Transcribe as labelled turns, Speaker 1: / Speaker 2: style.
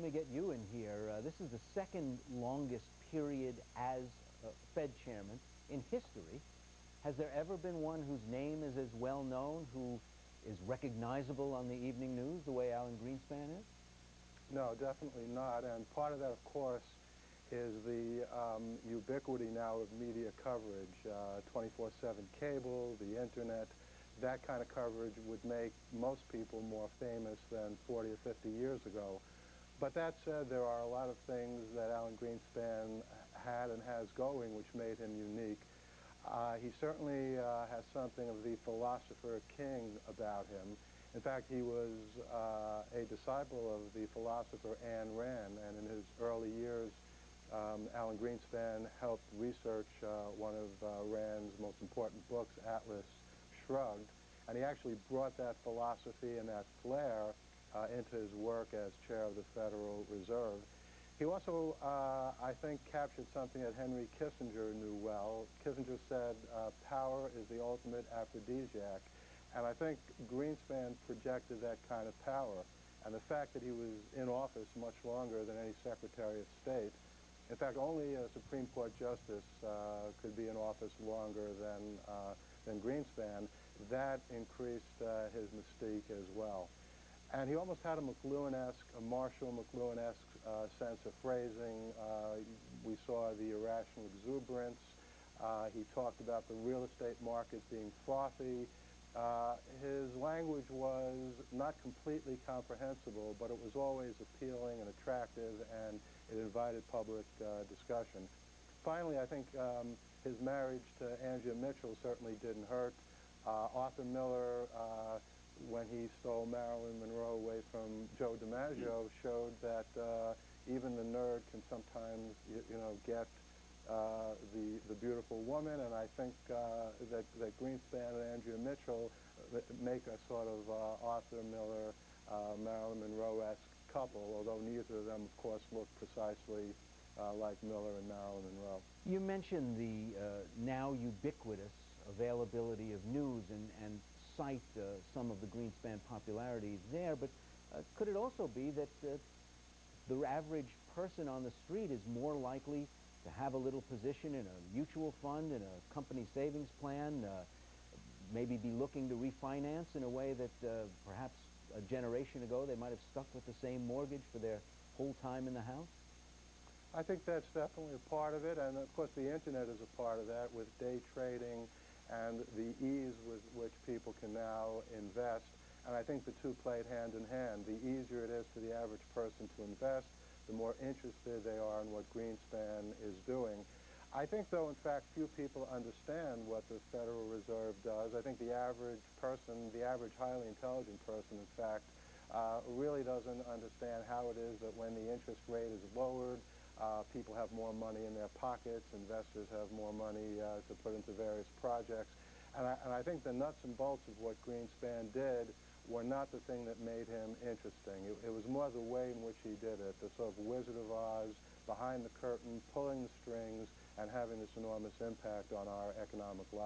Speaker 1: to get you in here. This is the second longest period as Fed chairman in history. Has there ever been one whose name is as well known, who is recognizable on the evening news the way Alan Greenspan is?
Speaker 2: No, definitely not. And part of that, of course, is the ubiquity now of media coverage, 24/7 cable, the internet. That kind of coverage would make most people more famous than 40 or 50 years ago. But that said, there are a lot of things that Alan Greenspan had and has going which made him unique. He certainly has something of the philosopher-king about him. In fact, he was a disciple of the philosopher Ayn Rand, and in his early years, Alan Greenspan helped research one of Rand's most important books, Atlas Shrugged, and he actually brought that philosophy and that flair into his work as chair of the Federal Reserve. He also, I think, captured something that Henry Kissinger knew well. Kissinger said, power is the ultimate aphrodisiac, and I think Greenspan projected that kind of power. And the fact that he was in office much longer than any Secretary of State, in fact, only a Supreme Court justice could be in office longer than Greenspan, that increased his mystique as well. And he almost had a McLuhan-esque, a Marshall McLuhan-esque sense of phrasing. We saw the irrational exuberance. He talked about the real estate market being frothy. His language was not completely comprehensible, but it was always appealing and attractive, and it invited public discussion. Finally, I think his marriage to Andrea Mitchell certainly didn't hurt. Arthur Miller, when he stole Marilyn Monroe away from Joe DiMaggio, showed that even the nerd can sometimes, get the beautiful woman, and I think that Greenspan and Andrea Mitchell make a sort of Arthur Miller, Marilyn Monroe-esque couple, although neither of them, of course, look precisely like Miller and Marilyn Monroe.
Speaker 1: You mentioned the now ubiquitous availability of news and cite some of the Greenspan popularity there, but could it also be that the average person on the street is more likely to have a little position in a mutual fund, in a company savings plan, maybe be looking to refinance in a way that perhaps a generation ago they might have stuck with the same mortgage for their whole time in the house?
Speaker 2: I think that's definitely a part of it, and of course the internet is a part of that with day trading and the ease with which people can now invest. And I think the two played hand in hand. The easier it is for the average person to invest, the more interested they are in what Greenspan is doing. I think, though, in fact, few people understand what the Federal Reserve does. I think the average person, the average highly intelligent person, in fact, really doesn't understand how it is that when the interest rate is lowered, people have more money in their pockets, investors have more money to put into various projects. And I think the nuts and bolts of what Greenspan did were not the thing that made him interesting. It was more the way in which he did it, the sort of Wizard of Oz, behind the curtain, pulling the strings, and having this enormous impact on our economic life.